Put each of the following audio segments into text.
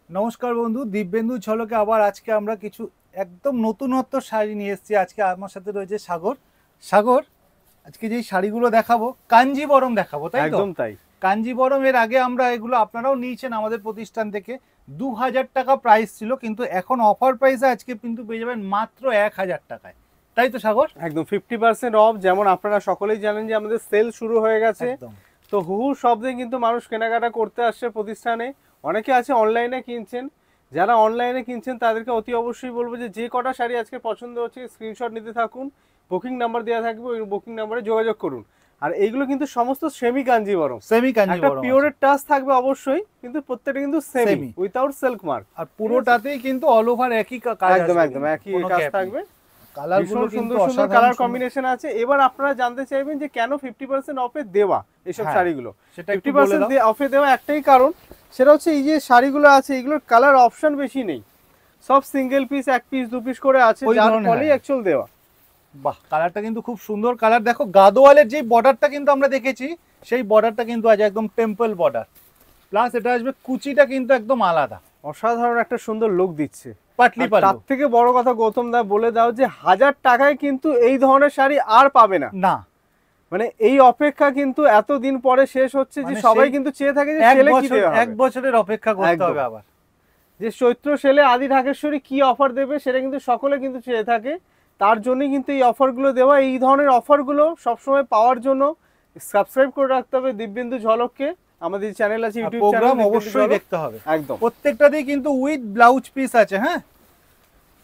নমস্কার বন্ধু, দিব্যেন্দু ঝলকে আবার আজকে আমরা কিছু একদম নতুনত্ব শাড়ি নিয়ে এসেছি। আজকে আমার সাথে রয়েছে সাগর। সাগর, আজকে যেই শাড়িগুলো দেখাবো কাঞ্জিবরম দেখাবো, তাই তো? একদম তাই। কাঞ্জিবরম এর আগে আমরা এগুলো আপনারাও নিয়েছেন আমাদের প্রতিষ্ঠান থেকে। 2000 টাকা প্রাইস ছিল, কিন্তু এখন অফার প্রাইসে আজকে কিন্তু পেয়ে যাবেন মাত্র 1000 টাকায়, তাই তো সাগর? একদম 50% অফ। যেমন আপনারা সকলেই জানেন যে আমাদের সেল শুরু হয়ে গেছে, একদম। তো হুহু শব্দে কিন্তু মানুষ কেনাকাটা করতে আসছে প্রতিষ্ঠানে। অনেকে আছে অনলাইনে কিনছেন। যারা অনলাইনে কিনছেন তাদেরকে অতি অবশ্যই বলবো যে যে কটা শাড়ি আজকে পছন্দ হচ্ছে স্ক্রিনশট নিতে থাকুন, বুকিং নাম্বার দেওয়া থাকবে, ওই বুকিং নাম্বারে যোগাযোগ করুন। আর এইগুলো কিন্তু সমস্ত সেমি কাঞ্জিবরম, সেমি একটা কাঞ্জিবরম পিওরের টাচ থাকবে অবশ্যই, কিন্তু প্রত্যেকটা কিন্তু সেমি উইথাউট সিল্ক মার্ক। আর পুরোটাতেই কিন্তু অল ওভার একই কাজ। একদম একদম একই কাজ থাকবে। কালারগুলো ভীষণ কিন্তু সুন্দর সুন্দর অসাধারণ কালার সুন্দর। কম্বিনেশন আছে। এবার আপনারা জানতে চাইবেন যে কেন 50% অফে দেওয়া এইসব হ্যাঁ, শাড়িগুলো। সেটা একটু বলে 50% দাও। অফে দেওয়া একটাই কারণ, সেটা হচ্ছে এই যে শাড়িগুলো আছে এগুলোর কালার অপশন বেশি নেই, সব সিঙ্গেল পিস, এক পিস, দু পিস করে আছে, ওই যার ধরনের, ফলেই হ্যাঁ। অ্যাকচুয়াল দেওয়া। বাহ, কালারটা কিন্তু খুব সুন্দর কালার। দেখো গাদোয়ালের যে বর্ডারটা কিন্তু আমরা দেখেছি, সেই বর্ডারটা কিন্তু আজ একদম টেম্পল বর্ডার, প্লাস এটা আসবে কুচিটা কিন্তু একদম আলাদা, অসাধারণ একটা সুন্দর লুক দিচ্ছে। পাটলি আর পাল্লু। তার থেকে বড় কথা গৌতম দা বলে দাও যে 1000 টাকায় কিন্তু এই ধরনের শাড়ি আর পাবে না। না, মানে এই অপেক্ষা কিন্তু এতদিন পরে শেষ হচ্ছে, যে মানে সবাই সেই কিন্তু চেয়ে থাকে যে এক সেলে কি বছর, দেওয়া এক হবে। বছরের অপেক্ষা করতে একদম। হবে আবার। যে চৈত্র সেলে আদি ঢাকেশ্বরী কি অফার দেবে সেটা কিন্তু সকলে কিন্তু চেয়ে থাকে, তার জন্যই কিন্তু এই অফারগুলো দেওয়া। এই ধরনের অফারগুলো সবসময় পাওয়ার জন্য সাবস্ক্রাইব করে রাখতে হবে দিব্যেন্দু ঝলককে। আমাদের চ্যানেল আছে, ইউটিউব চ্যানেল প্রোগ্রাম দিব্যেন্দু অবশ্যই ঝলক। দেখতে হবে। একদম প্রত্যেকটাতেই কিন্তু উইথ ব্লাউজ পিস আছে। হ্যাঁ,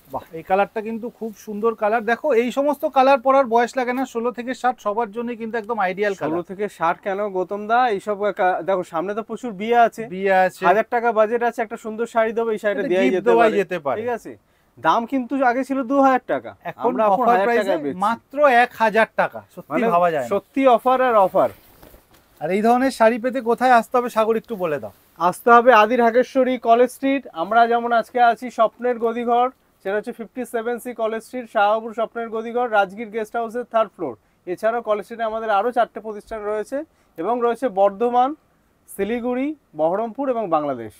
বাহ, এই কালারটা কিন্তু খুব সুন্দর কালার। দেখো এই সমস্ত কালার পরার বয়স লাগে না, 16 থেকে 60 সবার জন্য কিন্তু একদম আইডিয়াল 16 কালার। থেকে 60 কেন গৌতম দা, এইসব দেখো সামনে তো প্রচুর বিয়ে আছে, বিয়ে আছে, 1000 টাকা বাজেট আছে, একটা সুন্দর শাড়ি দেবো, এই শাড়িটা দেওয়াই গিফট যেতে দেওয়াই পারে। যেতে পারে। ঠিক আছে, দাম কিন্তু আগে ছিল 2000 টাকা, এখন আমরা এখন অফার 1000 প্রাইসে টাকায় বেচছি। মাত্র 1000 টাকা, সত্যি মানে ভাবা যায় না। সত্যি অফার আর অফার। আর এই ধরনের শাড়ি পেতে কোথায় আসতে হবে সাগর, একটু বলে দাও। আসতে হবে আদি ঢাকেশ্বরী কলেজ স্ট্রিট। আমরা যেমন আজকে আছি স্বপ্নের গদিঘর, সেটা হচ্ছে 57C কলেজ স্ট্রিট, শাহবাবুর স্বপ্নের গদিঘর, রাজগীর গেস্ট হাউসের 3rd ফ্লোর। এছাড়াও কলেজ স্ট্রিটে আমাদের আরও 4টে প্রতিষ্ঠান রয়েছে, এবং রয়েছে বর্ধমান, শিলিগুড়ি, বহরমপুর এবং বাংলাদেশ।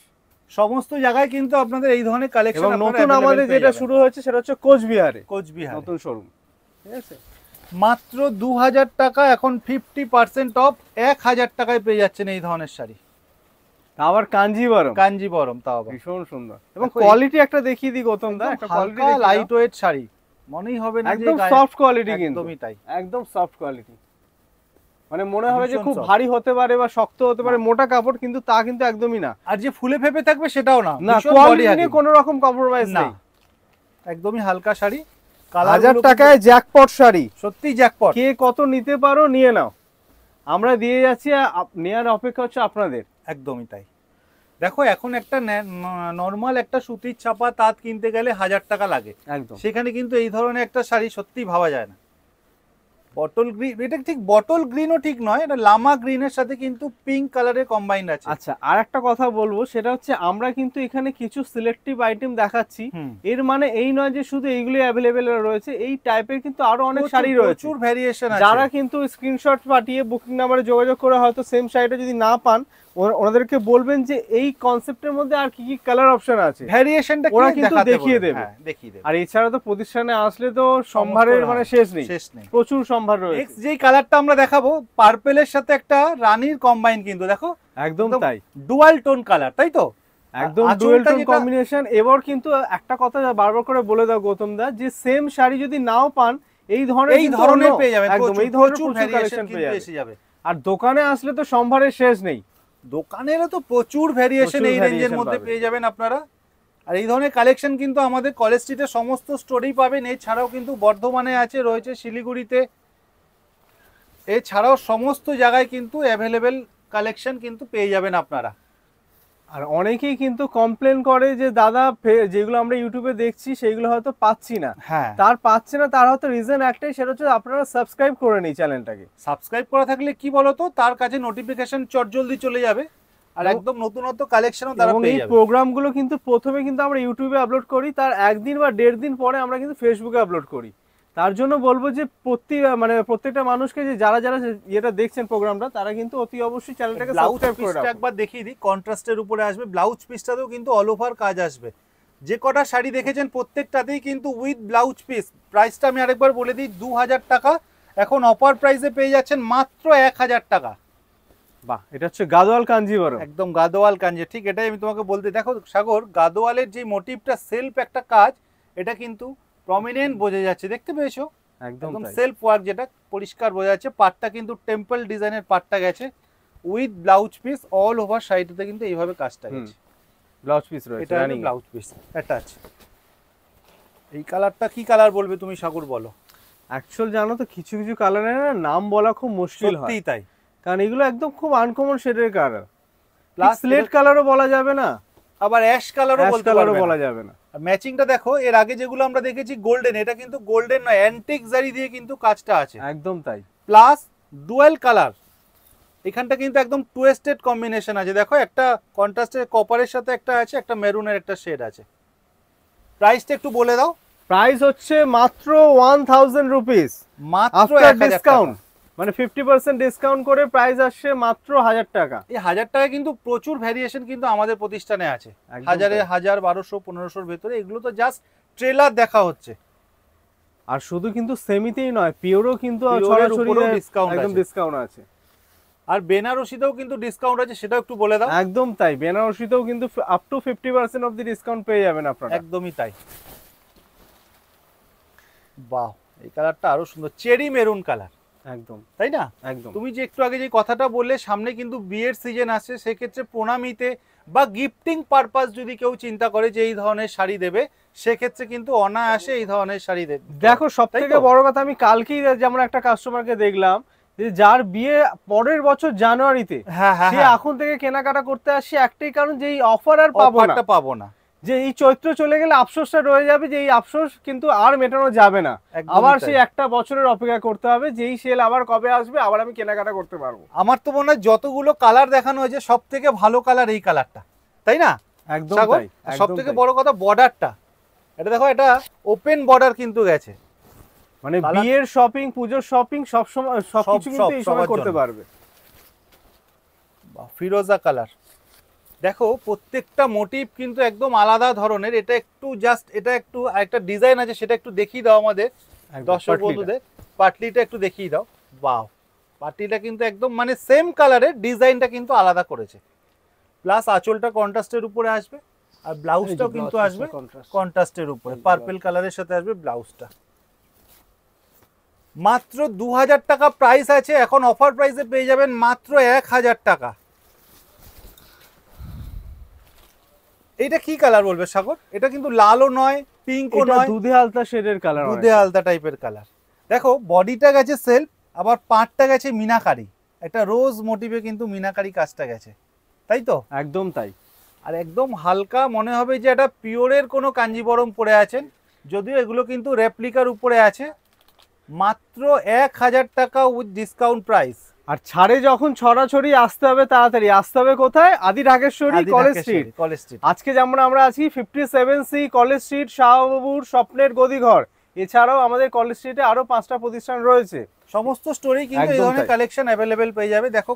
সমস্ত জায়গায় কিন্তু আপনাদের এই ধরনের এবং কালেকশন নতুন আমাদের যেটা শুরু হয়েছে সেটা হচ্ছে কোচবিহারে, কোচবিহার নতুন শোরুম। ঠিক আছে, মাত্র 2000 টাকা, এখন 50% অফ, 1000 টাকায় পেয়ে যাচ্ছেন এই ধরনের শাড়ি। আবার কাঞ্জিবরম, কাঞ্জিবরম, তাও আবার ভীষণ সুন্দর। এবং দেখো কোয়ালিটি একটা দেখিয়ে দিই গৌতম দা, একটা কোয়ালিটি হালকা দেখিয়ে লাইট দাও। ওয়েট শাড়ি, মনেই হবে না যে একদম গায়ে- সফট কোয়ালিটি, কিন্তু একদমই তাই। একদম সফট কোয়ালিটি। মানে মনে হবে যে ভীষণ খুব soft। ভারী হতে পারে বা শক্ত হতে পারে, মোটা কাপড়, কিন্তু তা কিন্তু একদমই না। আর যে ফুলে ফেপে থাকবে সেটাও না, না, ভীষণ body কোয়ালিটি hugging। নিয়ে কোনো রকম কম্প্রোমাইজ না, নেই। একদমই হালকা শাড়ি। 1000 টাকায় জ্যাকপট শাড়ি, সত্যি জ্যাকপট। কে কত নিতে পারো নিয়ে নাও, আমরা দিয়ে যাচ্ছি, নেওয়ার অপেক্ষা হচ্ছে আপনাদের। একদমই তাই। দেখো এখন একটা নর্মাল একটা সুতির ছাপা তাঁত কিনতে গেলে 1000 টাকা লাগে, একদম সেখানে কিন্তু এই ধরনের একটা শাড়ি সত্যি ভাবা যায় না। বটল গ্রিন, এটা ঠিক বটল গ্রিনও ঠিক নয়, এটা লামা গ্রিনের সাথে কিন্তু পিঙ্ক কালারের কম্বাইন্ড আছে। আচ্ছা, আর একটা কথা বলবো, সেটা হচ্ছে আমরা কিন্তু এখানে কিছু সিলেক্টিভ আইটেম দেখাচ্ছি, এর মানে এই নয় যে শুধু এইগুলি অ্যাভেলেবেল রয়েছে, এই টাইপের কিন্তু আরো অনেক শাড়ি রয়েছে, প্রচুর ভ্যারিয়েশন আছে। যারা কিন্তু স্ক্রিনশট পাঠিয়ে বুকিং নাম্বারে যোগাযোগ করে হয়তো সেম শাড়িটা যদি না পান, ওনাদেরকে বলবেন যে এই কনসেপ্টের মধ্যে আর কি কি কালার অপশন আছে, ভ্যারিয়েশনটা ওরা কিন্তু দেখিয়ে দেবে। হ্যাঁ, দেখিয়ে দেবে। আর এছাড়া তো প্রতিষ্ঠানে আসলে তো সম্ভারের মানে শেষ নেই, শেষ নেই। প্রচুর সম্ভার রয়েছে। নেক্সট যেই কালারটা আমরা দেখাবো, পার্পেলের সাথে একটা রানীর কম্বাইন, কিন্তু দেখো একদম তাই, ডুয়াল টোন কালার, তাই তো? একদম আঁচলটা ডুয়েল টোন যেটা- কম্বিনেশন। এবার কিন্তু একটা কথা বারবার করে বলে দাও গৌতম দা, যে সেম শাড়ি যদি নাও পান, এই ধরনের এই কিন্তু ধরনের অন্য- পেয়ে যাবেন, একদম এই ধরনের প্রচুর প্রচুর ভ্যারিয়েশন কালেকশন পেয়ে কিন্তু যাবে। এসে যাবে। আর দোকানে আসলে তো সম্ভারের শেষ নেই, দোকানেরও তো প্রচুর ভ্যারিয়েশন প্রচুর এই রেঞ্জের variation মধ্যে পাবে। পেয়ে যাবেন আপনারা। আর এই ধরনের কালেকশন কিন্তু আমাদের কলেজ স্ট্রিটের সমস্ত স্টোরেই পাবেন, এছাড়াও কিন্তু বর্ধমানে আছে, রয়েছে শিলিগুড়িতে, এছাড়াও সমস্ত জায়গায় কিন্তু অ্যাভেলেবেল কালেকশন কিন্তু পেয়ে যাবেন আপনারা। আর অনেকেই কিন্তু কমপ্লেন করে যে দাদা যেগুলো আমরা ইউটিউবে দেখছি সেইগুলো হয়তো পাচ্ছি না। হ্যাঁ, তার পাচ্ছে না, তার হয়তো রিজন একটাই, সেটা হচ্ছে আপনারা সাবস্ক্রাইব করে নিই চ্যানেলটাকে। সাবস্ক্রাইব করা থাকলে কি বলতো, তার কাছে নোটিফিকেশন চটজলদি চলে যাবে, আর একদম নতুনত্ব কালেকশনও তারা এবং পেয়ে এই যাবে। প্রোগ্রামগুলো কিন্তু প্রথমে কিন্তু আমরা ইউটিউবে আপলোড করি, তার একদিন বা 1.5 দিন পরে আমরা কিন্তু ফেসবুকে আপলোড করি, তার জন্য বলবো যে প্রত্যেকটা মানুষকে যে যারা যারা এটা দেখছেন প্রোগ্রামটা, তারা কিন্তু অতি অবশ্যই চ্যানেলটাকে ব্লাউজ সাবস্ক্রাইব করে পিসটা রাখুন। একবার দেখিয়ে দিই, কন্ট্রাস্টের উপরে আসবে। ব্লাউজ পিসটাতেও কিন্তু অল ওভার কাজ আসবে। যে কটা শাড়ি দেখেছেন প্রত্যেকটাতেই কিন্তু উইথ ব্লাউজ পিস। প্রাইসটা আমি আরেকবার বলে দিই, 2000 টাকা। এখন অফার প্রাইসে পেয়ে যাচ্ছেন মাত্র 1000 টাকা। বাহ, এটা হচ্ছে গাদোয়াল কাঞ্জিভারম। একদম গাদোয়াল কাঞ্জি, ঠিক এটাই আমি তোমাকে বলতে। দেখো সাগর, গাদোয়ালের যে মোটিভটা সেলফ একটা কাজ, এটা কিন্তু প্রমিনেন্ট বোঝা যাচ্ছে, দেখতে পেয়েছো? একদম একদম তাই। সেলফ ওয়ার্ক, যেটা পরিষ্কার বোঝা যাচ্ছে। পাটটা কিন্তু টেম্পল ডিজাইনের পাটটা গেছে with blouse piece. All over সাইডে কিন্তু এইভাবে কাজটা গেছে। ব্লাউজ পিস রয়েছে, এটা হলো ব্লাউজ পিস অ্যাটাচ। এই কালারটা কি কালার বলবে তুমি সাগর, বলো? অ্যাকচুয়াল জানো তো, কিছু কিছু কালারের নাম বলা খুব মুশকিল হয়, সত্যিই তাই। কারণ এগুলো একদম খুব আনকমন শেডের কালার। প্লাস স্লেট কালারও বলা যাবে না, আবার অ্যাশ কালারও বলতে পারবে বলা না। যাবে না। ম্যাচিংটা দেখো, এর আগে যেগুলো আমরা দেখেছি গোল্ডেন, এটা কিন্তু গোল্ডেন নয়, অ্যান্টিক জারি দিয়ে কিন্তু কাজটা আছে। একদম তাই। প্লাস ডুয়াল কালার, এখানটা কিন্তু একদম টুয়েস্টেড কম্বিনেশন আছে। দেখো, একটা কন্ট্রাস্টের কপারের সাথে একটা আছে, একটা মেরুনের একটা শেড আছে। প্রাইসটা একটু বলে দাও। প্রাইস হচ্ছে মাত্র 1000 রুপিস, মাত্র আফটার 1000 ডিসকাউন্ট, টাকা। মানে 50% ডিসকাউন্ট করে প্রাইস আসছে মাত্র 1000 টাকা। এই 1000 টাকা কিন্তু প্রচুর ভ্যারিয়েশন কিন্তু আমাদের প্রতিষ্ঠানে আছে। একদম হাজারে তাই। 1000, 1200, 1500-র ভেতরে। এগুলো তো জাস্ট ট্রেলার দেখা হচ্ছে। আর শুধু কিন্তু সেমিতেই নয়, পিওরও কিন্তু পিওরের ছড়াছড়ি উপরেও ডিসকাউন্ট একদম আছে। ডিসকাউন্ট আছে। আর বেনারসিতেও কিন্তু ডিসকাউন্ট আছে, সেটাও একটু বলে দাও। একদম তাই, বেনারসিতেও কিন্তু up to 50% of the discount পেয়ে যাবেন আপনারা। একদমই তাই। বাহ, এই কালারটা আরো সুন্দর, চেরি মেরুন কালার, একদম তাই না? একদম। তুমি যে একটু আগে যে কথাটা বললে, সামনে কিন্তু বিয়ের সিজন আসছে, সেক্ষেত্রে প্রণামীতে বা গিফটিং পারপাস যদি কেউ চিন্তা করে যে এই ধরনের শাড়ি দেবে, সেক্ষেত্রে কিন্তু অনায়াসে এই ধরনের শাড়ি দেবে। দেখো, সব থেকে বড় কথা, আমি কালকেই যেমন একটা কাস্টমারকে দেখলাম যে যার বিয়ে পরের বছর জানুয়ারিতে, হ্যাঁ হ্যাঁ সে হ্যাঁ, এখন থেকে কেনাকাটা করতে আসছে একটাই কারণ, যে এই অফার আর পাবো না, অফারটা পাবো না। যে এই চৈত্র চলে গেলে আফসোসটা রয়ে যাবে, যে এই আফসোস কিন্তু আর মেটানো যাবে না। একদমই আবার তাই। সেই একটা বছরের অপেক্ষা করতে হবে, যে এই সেল আবার কবে আসবে, আবার আমি কেনাকাটা করতে পারবো। আমার তো মনে হয় যতগুলো কালার দেখানো হয়েছে, সব থেকে ভালো কালার এই কালারটা, তাই না? একদম সাগর, তাই। সব থেকে বড় কথা বর্ডারটা, এটা দেখো, এটা ওপেন বর্ডার কিন্তু গেছে। মানে কালার- বিয়ের শপিং, পুজোর শপিং, সব সময় সবকিছু কিন্তু এই সময় সবার করতে জন্য। পারবে। ফিরোজা কালার, দেখো প্রত্যেকটা মোটিভ কিন্তু একদম আলাদা ধরনের। এটা একটু জাস্ট, এটা একটু একটা ডিজাইন আছে, সেটা একটু দেখিয়ে দাও আমাদের দর্শক পাটলিটা। বন্ধুদের। পাটলিটা একটু দেখিয়ে দাও। বাহ, পাটলিটা কিন্তু একদম মানে সেম কালারের, ডিজাইনটা কিন্তু আলাদা করেছে। প্লাস আঁচলটা কন্ট্রাস্টের উপরে আসবে, আর ব্লাউজটাও কিন্তু আসবে কন্ট্রাস্টের উপরে, পার্পল কালারের সাথে আসবে ব্লাউজটা। মাত্র 2000 টাকা প্রাইস আছে। এখন অফার প্রাইসে পেয়ে যাবেন মাত্র 1000 টাকা। এটা কি কালার বলবে সাগর? এটা কিন্তু লালও নয়, পিঙ্কও এটা নয়, দুধে আলতা শেডের কালার, দুধে আলতা টাইপের কালার। দেখো, বডিটা গেছে সেলফ, আবার পাটটা গেছে মিনাকারি, একটা রোজ মোটিভে কিন্তু মিনাকারি কাজটা গেছে, তাই তো? একদম তাই। আর একদম হালকা মনে হবে যে এটা পিওরের কোনো কাঞ্জিবরম পরে আছেন, যদিও এগুলো কিন্তু রেপ্লিকার উপরে আছে। মাত্র 1000 টাকা উইথ ডিসকাউন্ট প্রাইস। আর ছাড়ে যখন ছড়াছড়ি আসতে হবে, তাড়াতাড়ি আসতে হবে কোথায়? আদি Dhakeshwari college street. College street. আজকে যেমন আমরা আছি 57C কলেজ স্ট্রিট, শাহবাবুর স্বপ্নের গদিঘর। এছাড়াও আমাদের কলেজ স্ট্রিটে আরো 5টা প্রতিষ্ঠান রয়েছে। সমস্ত স্টোরেই কিন্তু এই একদম ধরনের তাই। কালেকশন অ্যাভেলেবেল পেয়ে যাবে। দেখো,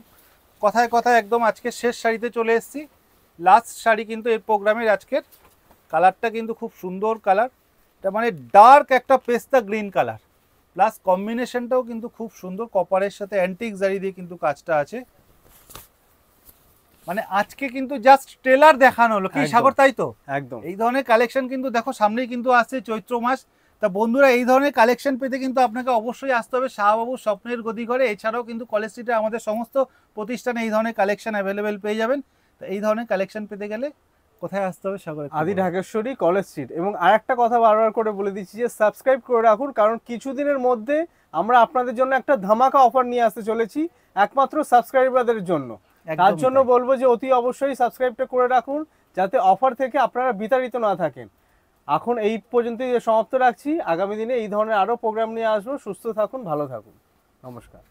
কথায় কথায় একদম আজকে শেষ শাড়িতে চলে এসেছি। লাস্ট শাড়ি কিন্তু এই প্রোগ্রামের আজকের। কালারটা কিন্তু খুব সুন্দর কালার, এটা মানে ডার্ক একটা পেস্তা গ্রিন কালার, প্লাস কম্বিনেশনটাও কিন্তু খুব সুন্দর, কপারের সাথে অ্যান্টিক জারি দিয়ে কিন্তু কাজটা আছে। মানে আজকে কিন্তু জাস্ট ট্রেলার দেখানো হলো কি একদম। সাগর, তাই তো? একদম এই ধরনের কালেকশন কিন্তু দেখো সামনেই কিন্তু আসছে চৈত্র মাস। তা বন্ধুরা, এই ধরনের কালেকশন পেতে কিন্তু আপনাকে অবশ্যই আসতে হবে শাহবাবুর স্বপ্নের গদিঘরে। এছাড়াও কিন্তু কলেজ স্ট্রিটে আমাদের সমস্ত প্রতিষ্ঠানে এই ধরনের কালেকশন অ্যাভেলেবেল পেয়ে যাবেন। তো এই ধরনের কালেকশন পেতে গেলে কোথায় আসতে হবে সাগর? আদি ঢাকেশ্বরী কলেজ স্ট্রিট। এবং আরেকটা কথা বারবার করে বলে দিচ্ছি, যে সাবস্ক্রাইব করে রাখুন, কারণ কিছুদিনের মধ্যে আমরা আপনাদের জন্য একটা ধামাকা অফার নিয়ে আসতে চলেছি, একমাত্র সাবস্ক্রাইবারদের জন্য। তার জন্য বলবো যে অতি অবশ্যই সাবস্ক্রাইবটা করে রাখুন, যাতে অফার থেকে আপনারা বিতাড়িত না থাকেন। এখন এই পর্যন্তই সমাপ্ত রাখছি। আগামী দিনে এই ধরনের আরো প্রোগ্রাম নিয়ে আসবো। সুস্থ থাকুন, ভালো থাকুন, নমস্কার।